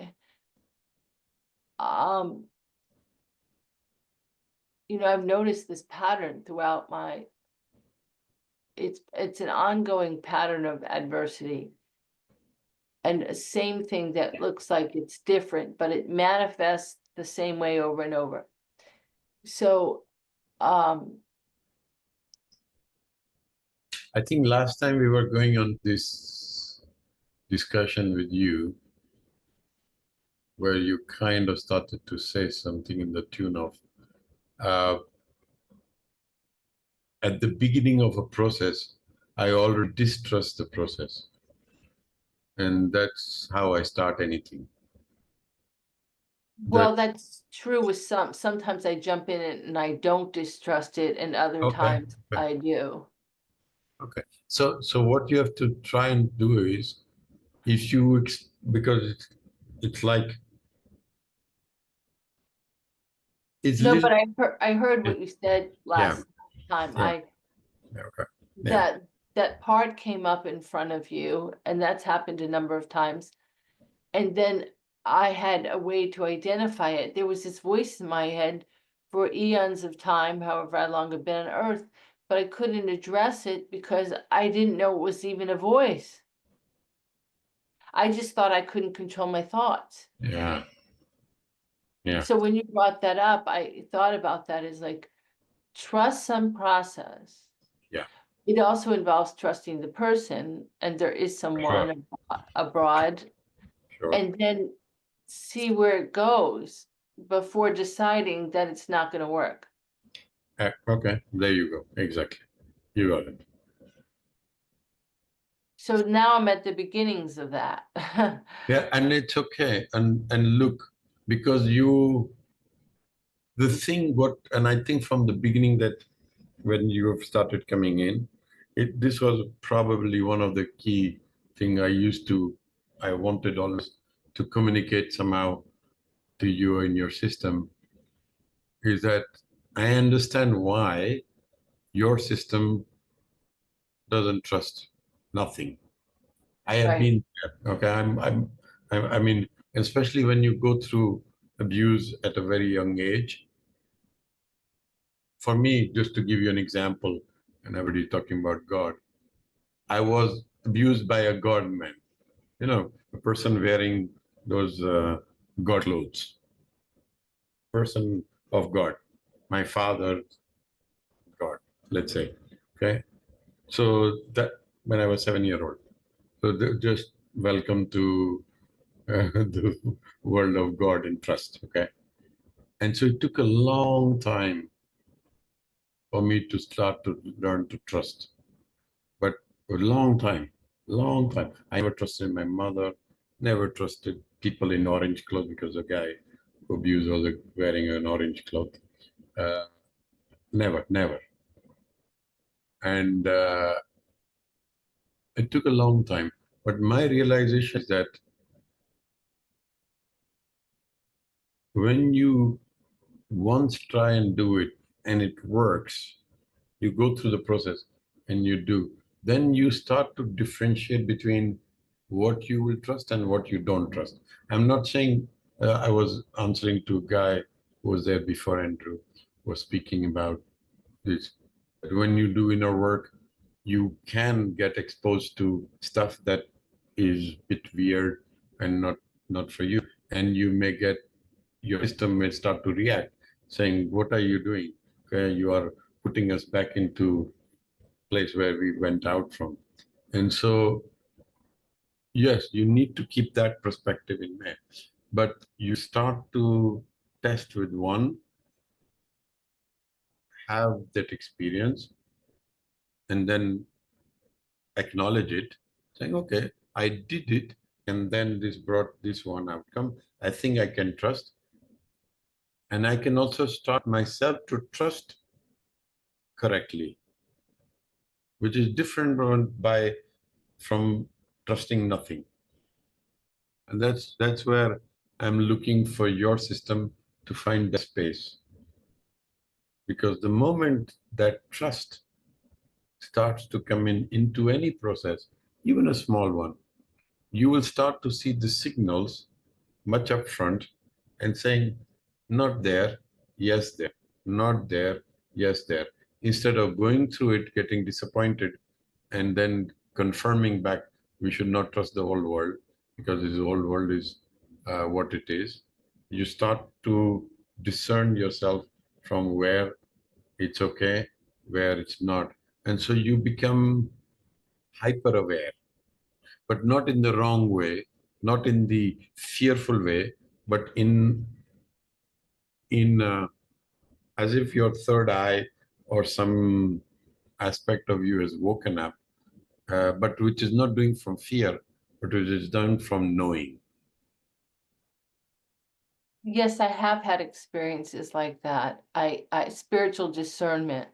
C: noticed this pattern throughout my it's an ongoing pattern of adversity. And a same thing that looks like it's different, but it manifests the same way over and over. So
B: I think last time we were going on this discussion with you, where you kind of started to say something in the tune of, at the beginning of a process, I already distrust the process. And that's how I start anything.
C: well, that's true with sometimes I jump in it and I don't distrust it, and other times I do.
B: Okay. So what you have to try and do is, if you, because it's like, it's
C: No,
B: little,
C: but I heard what you said last time.
B: Yeah. Okay.
C: That part came up in front of you, and that's happened a number of times. And then I had a way to identify it. There was this voice in my head for eons of time, however long I've been on Earth, but I couldn't address it because I didn't know it was even a voice. I just thought I couldn't control my thoughts.
B: Yeah. Yeah.
C: So when you brought that up, I thought about that as like, trust some process.
B: Yeah.
C: It also involves trusting the person, and there is someone abroad,
B: Sure.
C: and then see where it goes before deciding that it's not going to work.
B: Okay. There you go. Exactly. You got it.
C: So now I'm at the beginnings of that.
B: Yeah, and it's okay. And look, because the thing and I think from the beginning that when you have started coming in, this was probably one of the key thing I wanted always to communicate somehow to you in your system, is that I understand why your system doesn't trust nothing. I have
C: Right.
B: been there. Okay, I mean, especially when you go through abuse at a very young age. For me, just to give you an example, and everybody talking about God, I was abused by a God man. A person wearing those God clothes. Person of God, my father, God, let's say. Okay, so that when I was 7 years old. So just welcome to the world of God and trust. Okay. And so it took a long time for me to start to learn to trust. But a long time. I never trusted my mother, never trusted people in orange clothes because a guy who abused was wearing an orange cloth. Never. And it took a long time. But my realization is that when you once try and do it and it works, you go through the process and you do, then you start to differentiate between what you will trust and what you don't trust. I'm not saying I was answering to a guy who was there before Andrew was speaking about this. But when you do inner work, you can get exposed to stuff that is a bit weird and not for you. And you may get, your system may start to react, saying, what are you doing? Okay, you are putting us back into place where we went out from. And so, yes, you need to keep that perspective in mind. But you start to test with one, have that experience, and then acknowledge it, saying, okay, I did it, and then this brought this one outcome. I think I can trust. And I can also start myself to trust correctly, which is different from trusting nothing. And that's where I'm looking for your system to find the space. Because the moment that trust starts to come into any process, even a small one, you will start to see the signals much upfront and saying, not there, yes there, not there, yes there. Instead of going through it, getting disappointed, and then confirming back, we should not trust the whole world because this whole world is what it is. You start to discern yourself from where it's okay, where it's not. And so you become hyper aware, but not in the wrong way, not in the fearful way, but in as if your third eye or some aspect of you has woken up, but which is not doing from fear, but which is done from knowing.
F: Yes, I have had experiences like that. I spiritual discernment.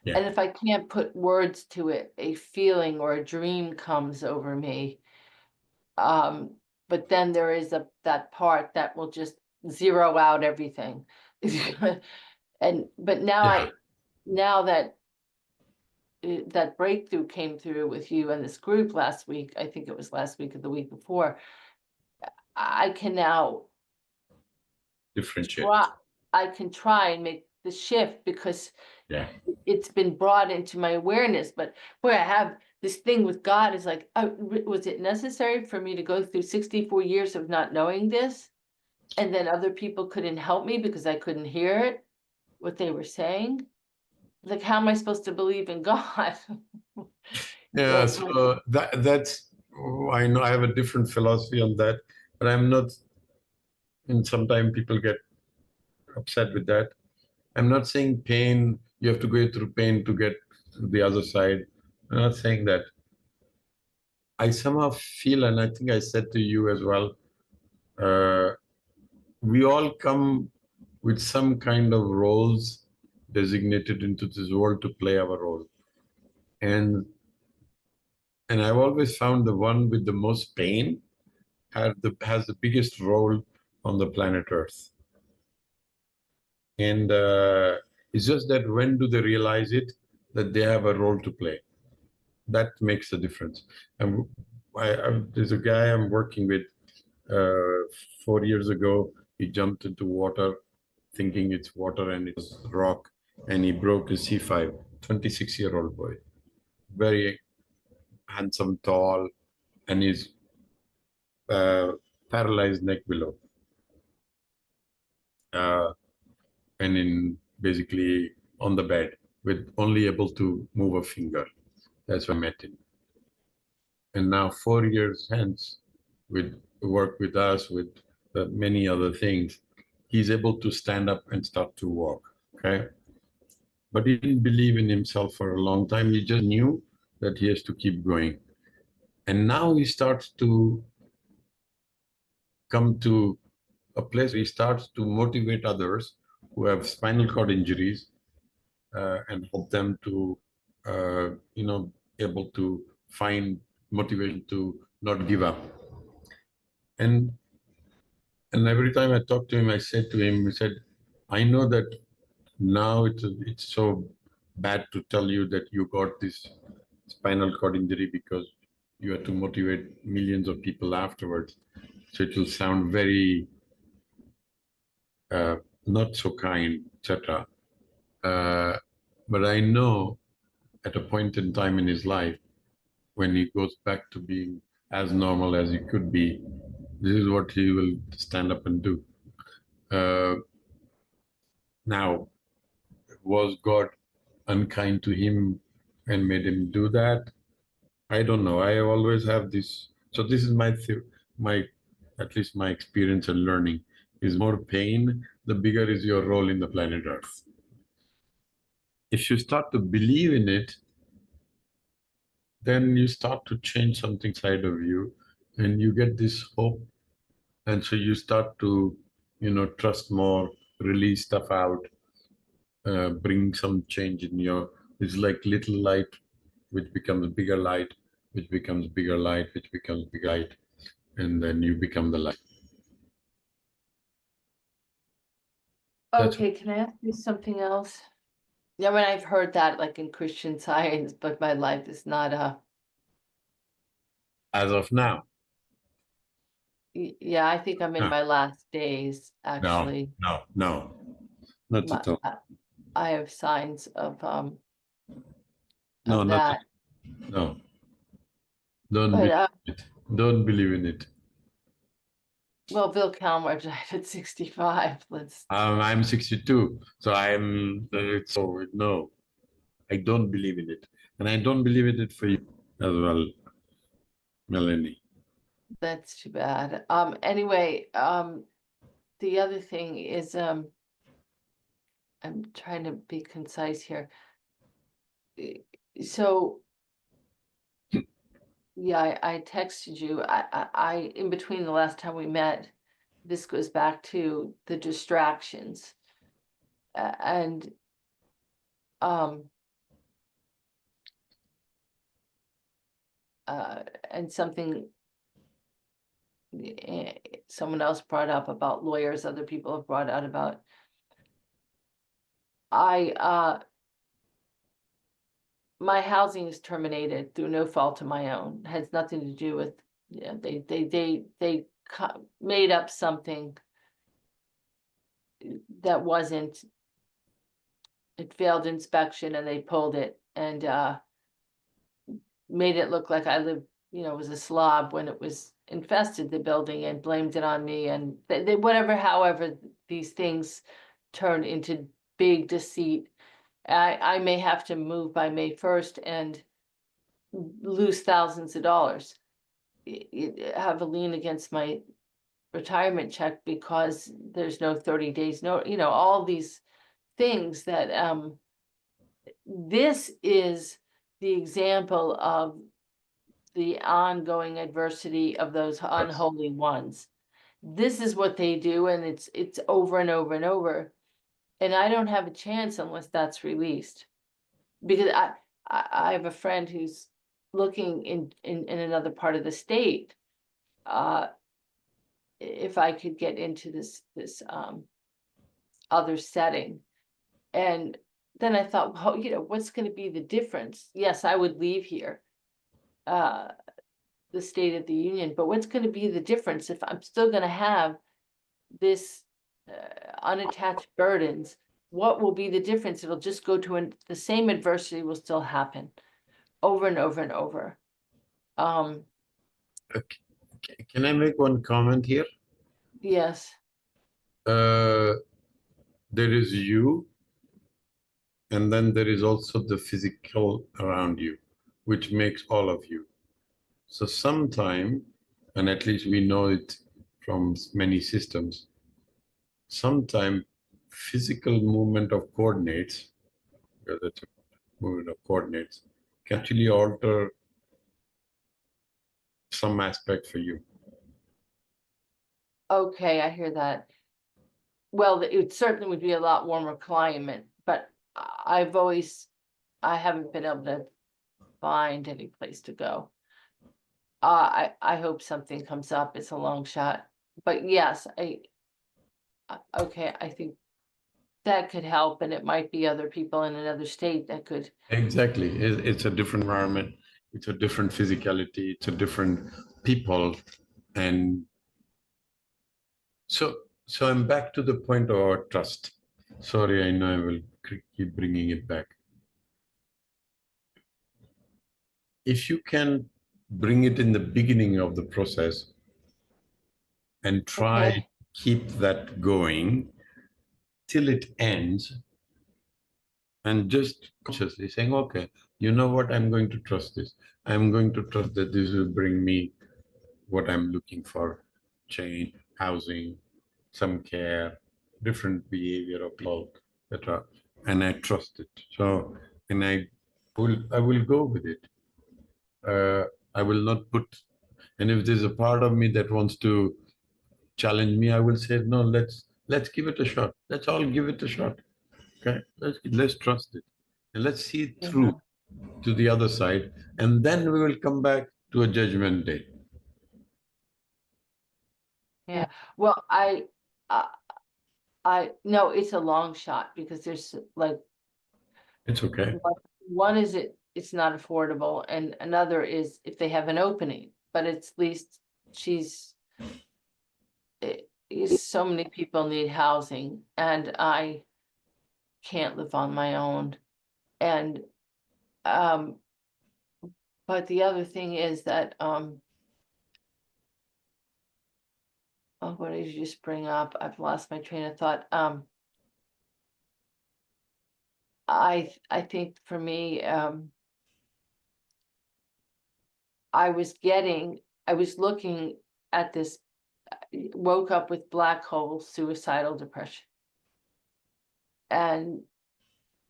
B: Yeah.
F: And if I can't put words to it, a feeling or a dream comes over me. But then there is that part that will just zero out everything. But
B: Yeah.
F: now that that breakthrough came through with you and this group last week, I think it was last week or the week before, I can now
B: Differentiate.
F: I can try and make the shift because
B: Yeah.
F: it's been brought into my awareness. But boy, I have this thing with God is like, was it necessary for me to go through 64 years of not knowing this? And then other people couldn't help me because I couldn't hear it, what they were saying. Like, how am I supposed to believe in God?
B: Yeah, so that's, I know I have a different philosophy on that, but I'm not, and sometimes people get upset with that. I'm not saying pain, you have to go through pain to get to the other side. I'm not saying that. I somehow feel, and I think I said to you as well, we all come with some kind of roles designated into this world to play our role. And I've always found the one with the most pain has the biggest role on the planet Earth. And it's just that when do they realize it, that they have a role to play? That makes the difference. And there's a guy I'm working with 4 years ago. He jumped into water thinking it's water and it was rock, and he broke his C5, 26-year-old boy. Very handsome, tall, and he's paralyzed neck below. And in basically on the bed with only able to move a finger. That's where I met him. And now 4 years hence, with work with us, with many other things, he's able to stand up and start to walk, okay? But he didn't believe in himself for a long time. He just knew that he has to keep going. And now he starts to come to a place where he starts to motivate others who have spinal cord injuries and help them to, able to find motivation to not give up. And every time I talk to him, I said to him, he said, I know that now it's so bad to tell you that you got this spinal cord injury because you have to motivate millions of people afterwards. So it will sound very not so kind, etc. But I know at a point in time in his life, when he goes back to being as normal as he could be, this is what he will stand up and do. Now, was God unkind to him and made him do that? I don't know. I always have this. So this is my at least my experience and learning is more pain, the bigger is your role in the planet Earth. If you start to believe in it, then you start to change something inside of you and you get this hope. And so you start to, trust more, release stuff out. bring some change in your, it's like little light, which becomes bigger light, which becomes bigger light, which becomes bigger light, and then you become the light. That's-
F: Okay, can I ask you something else? Yeah, I mean, I've heard that like in Christian Science, but my life is not
B: As of now,
F: yeah, I think I'm in
B: No.
F: my last days, actually.
B: no, not
F: My-
B: at all.
F: I have signs
B: No,
F: of
B: not
F: that.
B: no. Don't
F: But
B: believe it. Don't believe in it.
F: well, Bill Calmer died at 65. Let's
B: I'm 62, so so no, I don't believe in it, and I don't believe in it for you as well, Melanie.
F: That's too bad. Anyway, the other thing is, I'm trying to be concise here. So, yeah, I texted you. In between the last time we met, this goes back to the distractions. And, and something someone else brought up about lawyers, other people have brought out about my housing is terminated through no fault of my own. It has nothing to do with, yeah, they made up something that wasn't, it failed inspection and they pulled it and made it look like I lived, was a slob when it was infested the building and blamed it on me, and they whatever, however these things turn into big deceit. I may have to move by May 1st and lose thousands of dollars. Have a lien against my retirement check because there's no 30 days, no, all these things that this is the example of the ongoing adversity of those unholy ones. This is what they do, and it's over and over and over. And I don't have a chance unless that's released. Because I have a friend who's looking in another part of the state. If I could get into this other setting. And then I thought, well, what's going to be the difference? Yes, I would leave here, the State of the Union, but what's going to be the difference if I'm still going to have this unattached burdens? What will be the difference? It'll just go to the same adversity will still happen over and over and over.
B: Okay. Can I make one comment here?
F: Yes.
B: There is you, and then there is also the physical around you, which makes all of you. So sometime, and at least we know it from many systems, sometime physical movement of coordinates, whether it's a movement of coordinates, can actually alter some aspect for you.
F: Okay, I hear that. Well, it certainly would be a lot warmer climate, but I haven't been able to find any place to go. I hope something comes up. It's a long shot, but yes, okay, I think that could help, and it might be other people in another state that could.
B: Exactly. It's a different environment. It's a different physicality. It's a different people. And so I'm back to the point of our trust. Sorry, I know I will keep bringing it back. If you can bring it in the beginning of the process and try
F: Okay.
B: keep that going till it ends, and just consciously saying, okay, you know what, I'm going to trust this. I'm going to trust that this will bring me what I'm looking for: change, housing, some care, different behavior of people, etc. And I trust it. So, and I will go with it. I will not put, and if there's a part of me that wants to challenge me, I will say, no, let's give it a shot. Let's all give it a shot. Okay, let's trust it. And let's see it
F: Yeah.
B: through to the other side. And then we will come back to a judgment day.
F: Yeah, well, no, it's a long shot because there's like,
B: It's okay.
F: one is it's not affordable and another is if they have an opening, but it's at least she's, so many people need housing and I can't live on my own. And, but the other thing is that, oh, what did you just bring up? I've lost my train of thought. I think for me, I was looking at this, woke up with black hole suicidal depression. And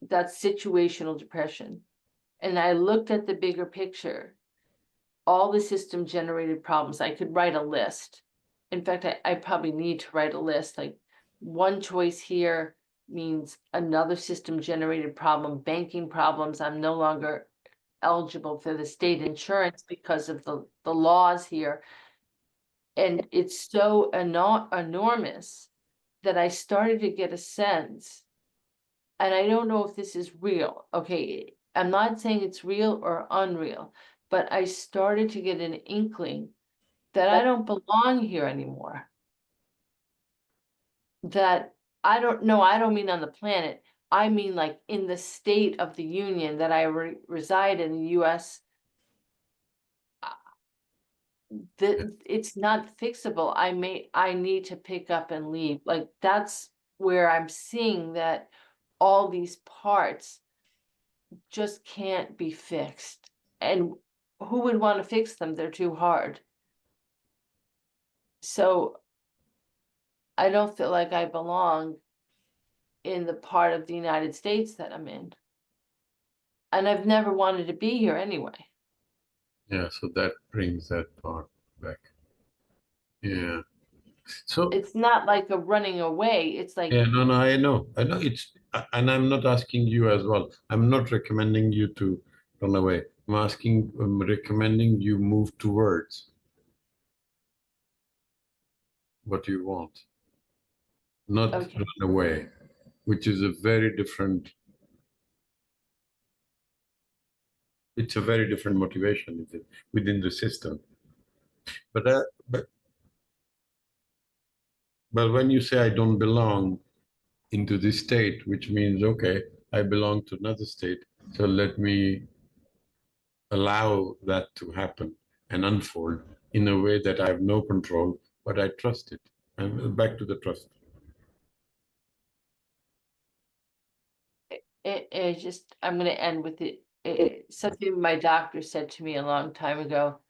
F: that's situational depression. And I looked at the bigger picture, all the system generated problems. I could write a list. In fact, I probably need to write a list, like one choice here means another system generated problem, banking problems. I'm no longer eligible for the state insurance because of the laws here. And it's so enormous that I started to get a sense, and I don't know if this is real. Okay, I'm not saying it's real or unreal, but I started to get an inkling that I don't belong here anymore. That I don't mean on the planet. I mean like in the state of the union that I reside in the US. That it's not fixable. I need to pick up and leave. Like that's where I'm seeing that all these parts just can't be fixed. And who would want to fix them? They're too hard. So I don't feel like I belong in the part of the United States that I'm in. And I've never wanted to be here anyway.
B: Yeah, so that brings that part back. Yeah. So
F: It's not like a running away. It's like,
B: yeah, no, I know it's, and I'm not asking you as well. I'm not recommending you to run away. I'm recommending you move towards what you want, not
F: okay,
B: run away, which is a very different. It's a very different motivation within the system. But but when you say I don't belong into this state, which means okay, I belong to another state, so let me allow that to happen and unfold in a way that I have no control, but I trust it. And back to the trust.
F: it just, I'm going to end with something my doctor said to me a long time ago.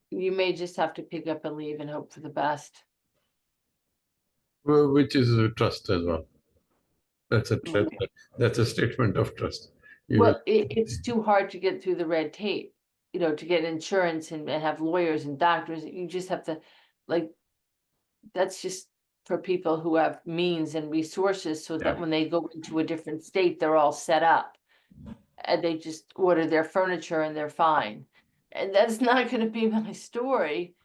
F: You may just have to pick up and leave and hope for the best.
B: Well, which is a trust as well. That's a trust.
F: Okay.
B: That's a statement of trust. You
F: Well, it's too hard to get through the red tape, to get insurance and have lawyers and doctors. You just have to, like, that's just for people who have means and resources so that
B: Yeah.
F: when they go into a different state, they're all set up. And they just order their furniture and they're fine. And that's not going to be my story.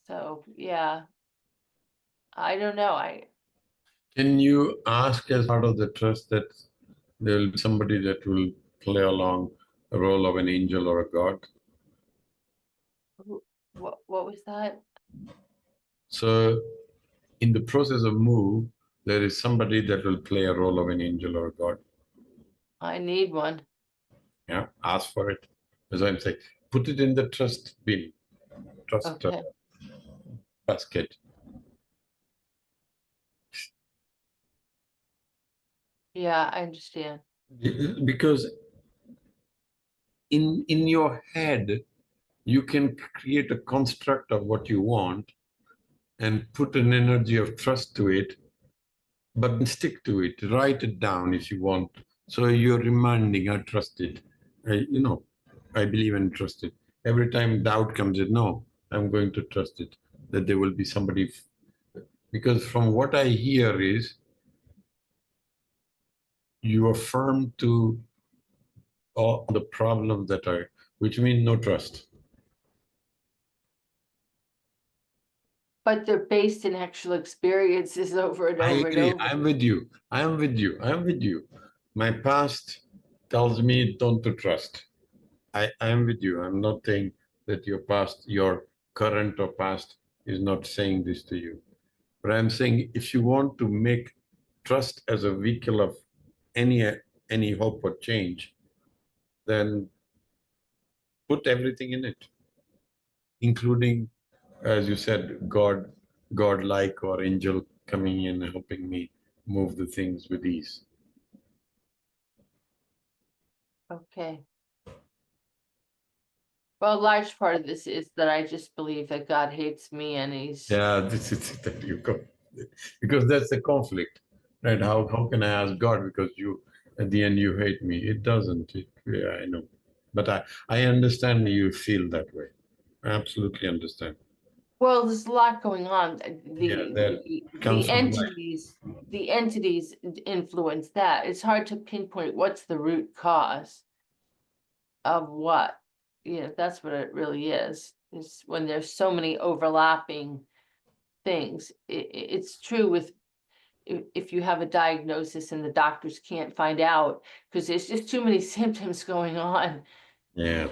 F: So, yeah, I don't know.
B: Can you ask as part of the trust that there will be somebody that will play along the role of an angel or a god?
F: What was that?
B: So in the process of move, there is somebody that will play a role of an angel or a god.
F: I need one.
B: Yeah, ask for it. As I'm saying, put it in the trust bin, trust
F: Okay.
B: basket.
F: Yeah, I understand.
B: Because in your head, you can create a construct of what you want and put an energy of trust to it, but stick to it. Write it down if you want. So you're reminding, I trust it. I believe and trust it. Every time doubt comes in, no, I'm going to trust it, that there will be somebody, Because from what I hear is you affirm to all the problems that are, which means no trust.
F: But they're based in actual experiences over and
B: I
F: over and
B: agree.
F: over.
B: I'm with you. I'm with you. I'm with you. My past tells me don't to trust. I am with you. I'm not saying that your past, your current or past is not saying this to you. But I'm saying if you want to make trust as a vehicle of any hope or change, then put everything in it, including, as you said, God-like or angel coming in and helping me move the things with ease.
F: Okay. Well, a large part of this is that I just believe that God hates me and he's,
B: Yeah, this is it that you go, because that's the conflict, right? How can I ask God because you at the end you hate me? It doesn't. Yeah, I know, but I understand you feel that way. I absolutely understand.
F: well, there's a lot going on.
B: Yeah, that
F: The
B: comes from life.
F: the entities influence that. It's hard to pinpoint what's the root cause of what. You know, that's what it really is when there's so many overlapping things. It's true with if you have a diagnosis and the doctors can't find out because there's just too many symptoms going on.
B: Yeah.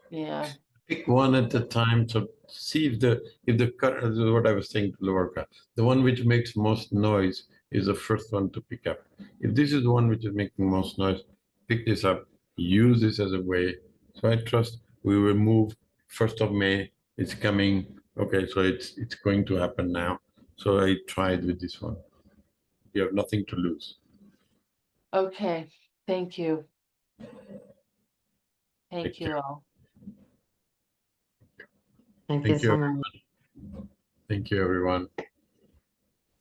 F: Yeah.
B: Pick one at a time. So see if the this is what I was saying to Lavarka. The one which makes most noise is the first one to pick up. If this is the one which is making most noise, pick this up, use this as a way. So I trust we will move 1st of May. It's coming. Okay, so it's going to happen now. So I tried with this one. You have nothing to lose.
F: Okay. Thank you.
B: Take
F: Thank you
B: care.
F: all.
E: Thank you
B: Thank you.
E: so much.
B: Thank you, everyone.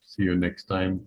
B: See you next time.